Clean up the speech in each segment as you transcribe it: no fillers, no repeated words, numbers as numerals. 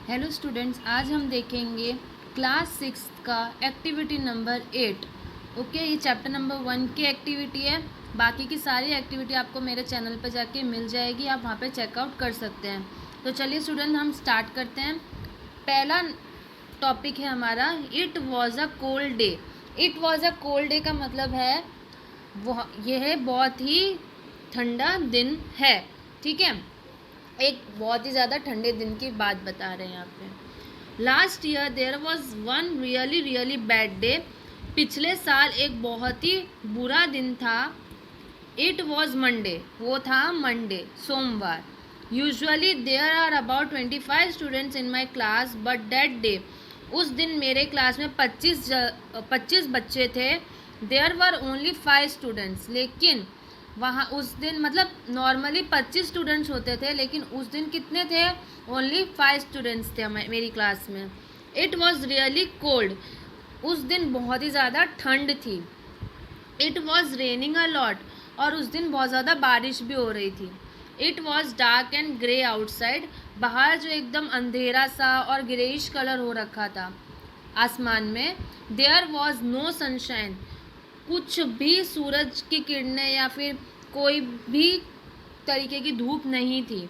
Hello students, आज हम देखेंगे क्लास 6 का एक्टिविटी नंबर 8। ओके, ये चैप्टर नंबर 1 की एक्टिविटी है। बाकी की सारी एक्टिविटी आपको मेरे चैनल पर जाके मिल जाएगी, आप वहाँ पे चेकआउट कर सकते हैं। तो चलिए स्टूडेंट, हम स्टार्ट करते हैं। पहला टॉपिक है हमारा it was a cold day. It was a cold day का मतलब है वो यह बहुत ही ठंडा दिन है। ठीक है, एक बहुत ही ज़्यादा ठंडे दिन की बात बता रहे हैं यहाँ पे। Last year there was one really really bad day. पिछले साल एक बहुत ही बुरा दिन था। इट वॉज मंडे, वो था मंडे, सोमवार। Usually there are about 25 students in my class but that day, उस दिन मेरे क्लास में 25 बच्चे थे। देयर वर ओनली 5 स्टूडेंट्स, लेकिन वहाँ उस दिन मतलब नॉर्मली 25 स्टूडेंट्स होते थे, लेकिन उस दिन कितने थे? ओनली 5 स्टूडेंट्स थे मेरी क्लास में। इट वॉज रियली कोल्ड, उस दिन बहुत ही ज़्यादा ठंड थी। It was raining a lot, और उस दिन बहुत ज़्यादा बारिश भी हो रही थी। It was dark and grey outside, बाहर जो एकदम अंधेरा सा और ग्रेइश कलर हो रखा था आसमान में। देयर वॉज नो सनशाइन, कुछ भी सूरज की किरणें या फिर कोई भी तरीके की धूप नहीं थी।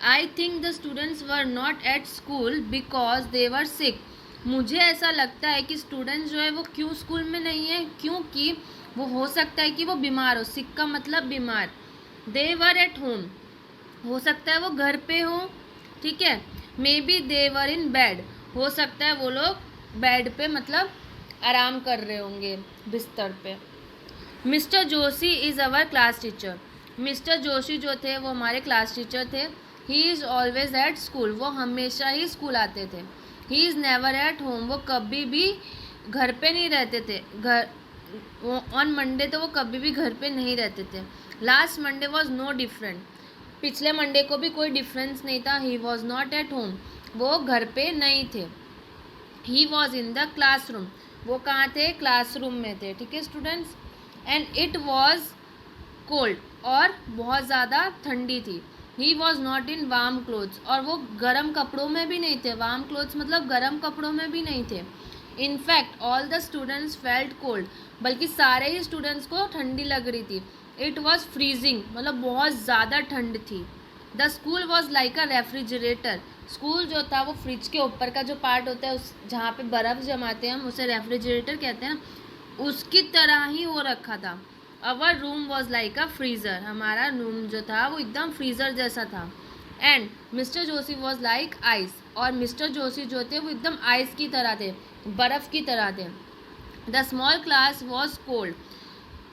I think the students were not at school because they were sick, मुझे ऐसा लगता है कि स्टूडेंट्स जो है वो क्यों स्कूल में नहीं है, क्योंकि वो हो सकता है कि वो बीमार हो। सिक का मतलब बीमार। दे वर एट होम, हो सकता है वो घर पे हो। ठीक है, may be they were in bed, हो सकता है वो लोग बेड पे मतलब आराम कर रहे होंगे बिस्तर पे। Mister Joshi is our class teacher, mister Joshi जो थे वो हमारे क्लास टीचर थे। He is always at school, वो हमेशा ही स्कूल आते थे। He is never eight home, वो कभी भी घर पे नहीं रहते थे। घर ऑन मंडे तो वो कभी भी घर पे नहीं रहते थे। Last Monday was no different, पिछले मंडे को भी कोई डिफरेंस नहीं था। He was not at home, वो घर पे नहीं थे। He was in the classroom, वो कहाँ थे? क्लासरूम में थे। ठीक है students. And it was cold, और बहुत ज़्यादा ठंडी थी। He was not in warm clothes, और वो गर्म कपड़ों में भी नहीं थे। वार्म क्लोथ्स मतलब गर्म कपड़ों में भी नहीं थे। In fact all the students felt cold, बल्कि सारे ही स्टूडेंट्स को ठंडी लग रही थी। इट वॉज फ्रीजिंग, मतलब बहुत ज़्यादा ठंड थी। The school was like a refrigerator, school जो था वो फ्रिज के ऊपर का जो पार्ट होता है, उस जहाँ पे बर्फ़ जमाते हैं हम उसे रेफ्रिजरेटर कहते हैं ना, उसकी तरह ही हो रखा था। Our room was like a freezer, हमारा रूम जो था वो एकदम फ्रीज़र जैसा था। And mister Joshi was like ice, और मिस्टर जोशी जो थे वो एकदम आइस की तरह थे, बर्फ़ की तरह थे। The small class was cold,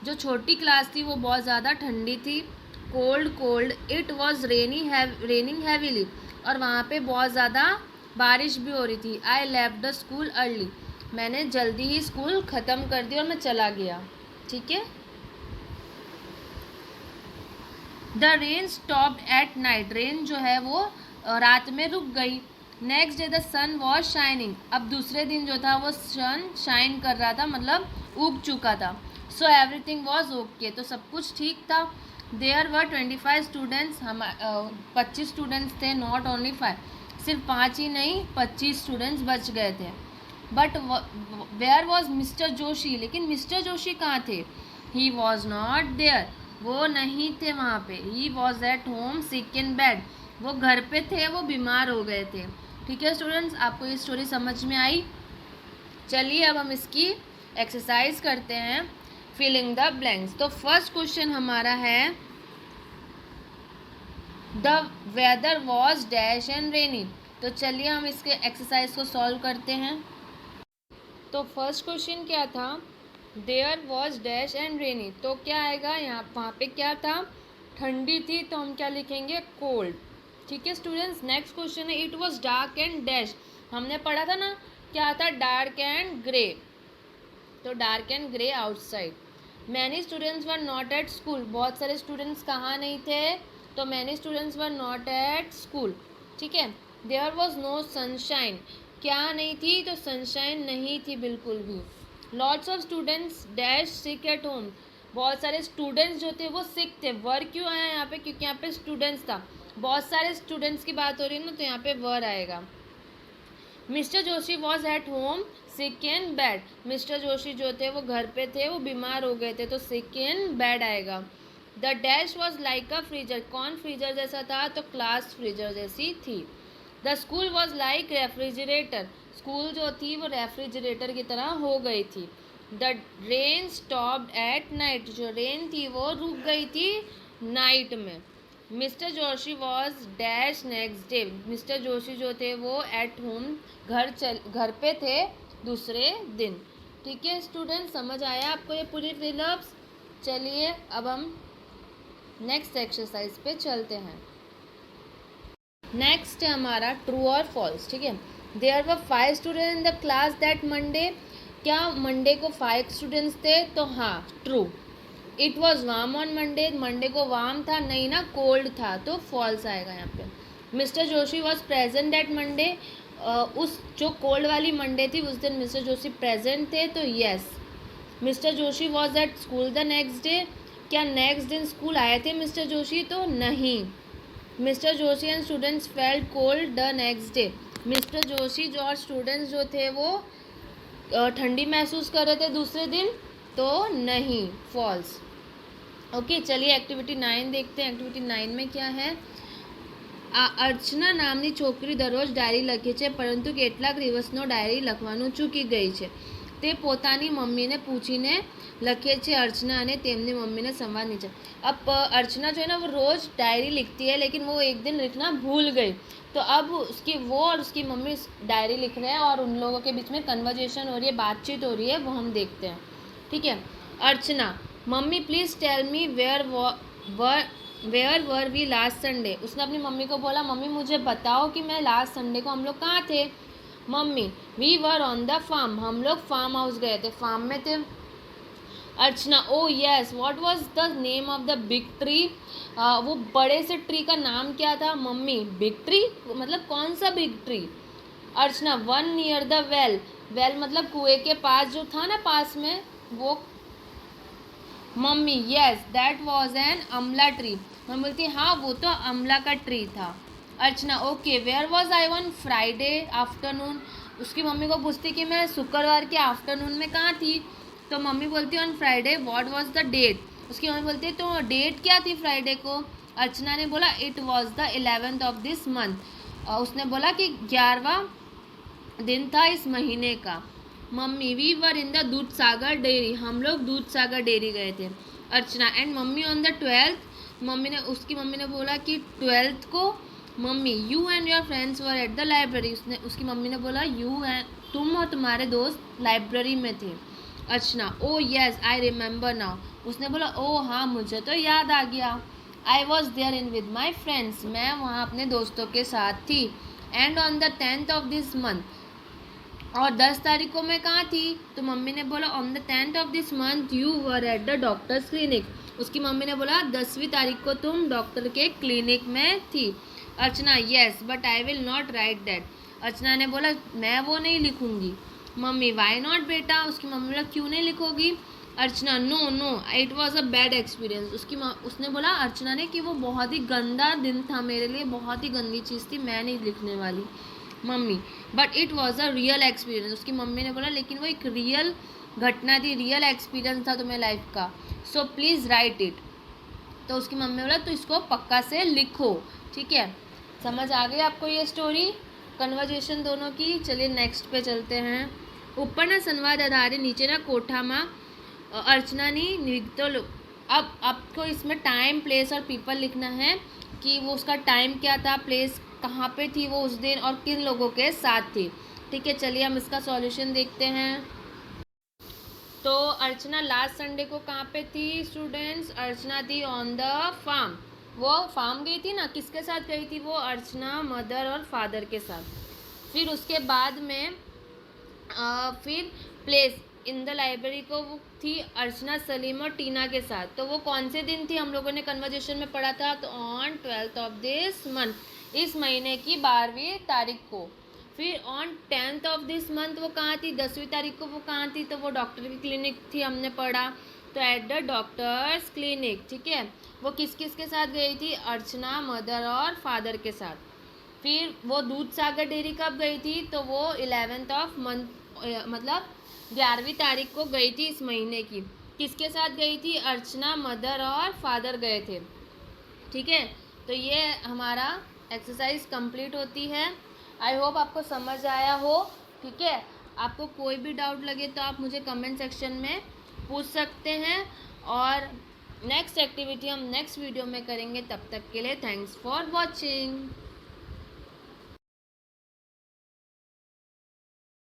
जो छोटी क्लास थी वो बहुत ज़्यादा ठंडी थी। Cold cold, it was raining heavily, और वहाँ पे बहुत ज़्यादा बारिश भी हो रही थी। I left the school early, मैंने जल्दी ही स्कूल ख़त्म कर दिया और मैं चला गया। ठीक है। The rain stopped at night, rain जो है वो रात में रुक गई। Next day the sun was shining, अब दूसरे दिन जो था वो सन शाइन कर रहा था, मतलब उग चुका था। सो एवरीथिंग वॉज ओके, तो सब कुछ ठीक था। देयर वर 25 स्टूडेंट्स, हम 25 स्टूडेंट्स थे, नॉट ओनली 5, सिर्फ 5 ही नहीं 25 स्टूडेंट्स बच गए थे। But where was mister Joshi, लेकिन मिस्टर जोशी कहाँ थे? ही वॉज नॉट देयर, वो नहीं थे वहाँ पे। He was at home sick in bed, वो घर पे थे, वो बीमार हो गए थे। ठीक है स्टूडेंट्स, आपको ये स्टोरी समझ में आई? चलिए अब हम इसकी एक्सरसाइज करते हैं, फिलिंग द ब्लैंक्स। तो फर्स्ट क्वेश्चन हमारा है the weather was dash and rainy. तो चलिए हम इसके एक्सरसाइज को सॉल्व करते हैं। तो फर्स्ट क्वेश्चन क्या था? There was dash and rainy, तो क्या आएगा यहाँ? वहाँ पे क्या था? ठंडी थी, तो हम क्या लिखेंगे? कोल्ड। ठीक है स्टूडेंट्स। नेक्स्ट क्वेश्चन है it was dark and dash, हमने पढ़ा था ना क्या था? डार्क एंड ग्रे, तो dark and grey outside. Many students were not at school, बहुत सारे स्टूडेंट्स कहाँ नहीं थे? तो many students were not at school. ठीक है। देयर वॉज नो सनशाइन, क्या नहीं थी? तो सनशाइन नहीं थी बिल्कुल भी। Lots of students dash sick at home, बहुत सारे स्टूडेंट्स जो थे वो सिक थे। वर क्यों आया यहाँ पे? क्योंकि यहाँ पे स्टूडेंट्स था, बहुत सारे स्टूडेंट्स की बात हो रही है ना, तो यहाँ पे वर आएगा। Mister Joshi was at home sick in bed. Mister Joshi जो थे वो घर पे थे, वो बीमार हो गए थे, तो सिक इन बेड आएगा। The dash was like a freezer. कौन फ्रीजर जैसा था? तो क्लास फ्रीजर जैसी थी। The school was like refrigerator. School जो थी वो रेफ्रिजरेटर की तरह हो गई थी। The rain stopped at night. जो रेन थी वो रुक गई थी नाइट में। Mister Joshi was dash next day. Mister Joshi जो थे वो एट होम घर पे थे दूसरे दिन। ठीक है स्टूडेंट, समझ आया आपको ये पूरी फिलअप्स? चलिए अब हम नेक्स्ट एक्सरसाइज पे चलते हैं। नेक्स्ट है हमारा ट्रू और फॉल्स। ठीक है, there were 5 student in the class that Monday. क्या मंडे को 5 स्टूडेंट्स थे? तो हाँ, true. It was warm on Monday. Monday को वार्म था? नहीं ना, कोल्ड था, तो फॉल्स आएगा यहाँ पे। Mister Joshi was present that Monday. उस जो कोल्ड वाली मंडे थी उस दिन मिस्टर जोशी प्रेजेंट थे, तो yes. Mister Joshi was at school the next day. क्या नेक्स्ट दिन स्कूल आए थे मिस्टर जोशी? तो नहीं। Mister Joshi and students felt cold the next day. Mister Joshi जो और स्टूडेंट्स जो थे वो ठंडी महसूस कर रहे थे दूसरे दिन, तो नहीं, फॉल्स। ओके चलिए एक्टिविटी 9 देखते हैं। एक्टिविटी 9 में क्या है? अर्चना નામની છોકરી દરરોજ ડાયરી લખે છે, પરંતુ કેટલાક દિવસનો ડાયરી લખવાનું ચૂકી ગઈ છે. તે પોતાની મમ્મીને પૂછીને લખે છે. अर्चना ने તેમની મમ્મીને સંવાદ નીચે। अब अर्चना जो है ना वो रोज़ डायरी लिखती है, लेकिन वो एक दिन लिखना भूल गई, तो अब वो और उसकी मम्मी डायरी लिख रहे हैं और उन लोगों के बीच में कन्वर्जेशन हो रही है, बातचीत हो रही है, वो हम देखते हैं। ठीक है, Archana, mummy please tell me where were we last Sunday. उसने अपनी मम्मी को बोला, मम्मी मुझे बताओ कि मैं लास्ट संडे को हम लोग कहाँ थे। Mummy, we were on the farm. हम लोग फार्म हाउस गए थे, फार्म में थे। Archana, oh yes, what was the name of the big tree. वो बड़े से ट्री का नाम क्या था? मम्मी, बिग ट्री मतलब कौन सा big tree? Archana, one near the well. Well मतलब कुएं के पास जो था ना पास में, वो। Mummy, yes that was an amla tree. Mummy बोलती हाँ वो तो अमला का ट्री था। Archana, okay where was I one Friday afternoon. उसकी मम्मी को पूछती कि मैं शुक्रवार के आफ्टरनून में कहाँ थी, तो मम्मी बोलती on Friday what was the date. उसकी मम्मी बोलती है तो डेट क्या थी फ्राइडे को। अर्चना ने बोला it was the 11th of this month. उसने बोला कि 11वां दिन था इस महीने का। Mummy, we were in the Doodh Sagar dairy. हम लोग दूध सागर डेयरी गए थे। Archana, and mummy on the 12th। उसकी मम्मी ने बोला कि 12th को। Mummy, you and your friends were at the library. उसकी मम्मी ने बोला तुम और तुम्हारे दोस्त लाइब्रेरी में थे। Archana, oh yes I remember now. उसने बोला ओ हाँ मुझे तो याद आ गया। I was there in with my friends. मैं वहाँ अपने दोस्तों के साथ थी। And on the 10th of this month. और 10 तारीख को मैं कहाँ थी, तो मम्मी ने बोला on the 10th of this month you were at the doctors clinic. उसकी मम्मी ने बोला 10वीं तारीख को तुम डॉक्टर के क्लिनिक में थी। Archana, yes but I will not write that. Archana ने बोला मैं वो नहीं लिखूंगी। मम्मी, वाई नॉट बेटा। उसकी मम्मी बोला क्यों नहीं लिखोगी। Archana, no no it was a bad experience. उसने बोला अर्चना ने कि वो बहुत ही गंदा दिन था मेरे लिए, बहुत ही गंदी चीज़ थी, मैं नहीं लिखने वाली। Mummy, but it was a real experience. उसकी मम्मी ने बोला लेकिन वो एक रियल घटना थी, रियल एक्सपीरियंस था तुम्हें लाइफ का, सो प्लीज़ राइट इट। तो उसकी मम्मी ने बोला तो इसको पक्का से लिखो। ठीक है, समझ आ गई आपको ये स्टोरी, कन्वर्जेशन दोनों की। चलिए नेक्स्ट पे चलते हैं। ऊपर संवाद आधारित नीचे कोठा में अर्चना नी तो अब आपको इसमें टाइम, प्लेस और पीपल लिखना है कि वो उसका टाइम क्या था, प्लेस कहाँ पे थी वो उस दिन, और किन लोगों के साथ थी। ठीक है, चलिए हम इसका सॉल्यूशन देखते हैं। तो अर्चना लास्ट संडे को कहाँ पे थी स्टूडेंट्स? अर्चना थी ऑन द फार्म। वो फार्म गई थी ना, किसके साथ गई थी वो? अर्चना मदर और फादर के साथ। फिर उसके बाद में फिर प्लेस इन द लाइब्रेरी को वो थी अर्चना सलीम और टीना के साथ। तो वो कौन से दिन थी हम लोगों ने कन्वर्जेशन में पढ़ा था, तो on 12th of this month, इस महीने की 12वीं तारीख को। फिर on 10th of this month वो कहाँ थी, 10वीं तारीख को वो कहाँ थी, तो वो डॉक्टर की क्लिनिक थी, हमने पढ़ा, तो एट द डॉक्टर्स क्लिनिक। ठीक है, वो किस किस के साथ गई थी? अर्चना मदर और फादर के साथ। फिर वो दूध सागर डेयरी कब गई थी, तो वो 11th ऑफ मंथ मतलब 11वीं तारीख को गई थी इस महीने की। किसके साथ गई थी, अर्चना मदर और फादर गए थे। ठीक है, तो ये हमारा एक्सरसाइज कंप्लीट होती है। आई होप आपको समझ आया हो। ठीक है, आपको कोई भी डाउट लगे तो आप मुझे कमेंट सेक्शन में पूछ सकते हैं, और नेक्स्ट एक्टिविटी हम नेक्स्ट वीडियो में करेंगे। तब तक के लिए थैंक्स फॉर वॉचिंग।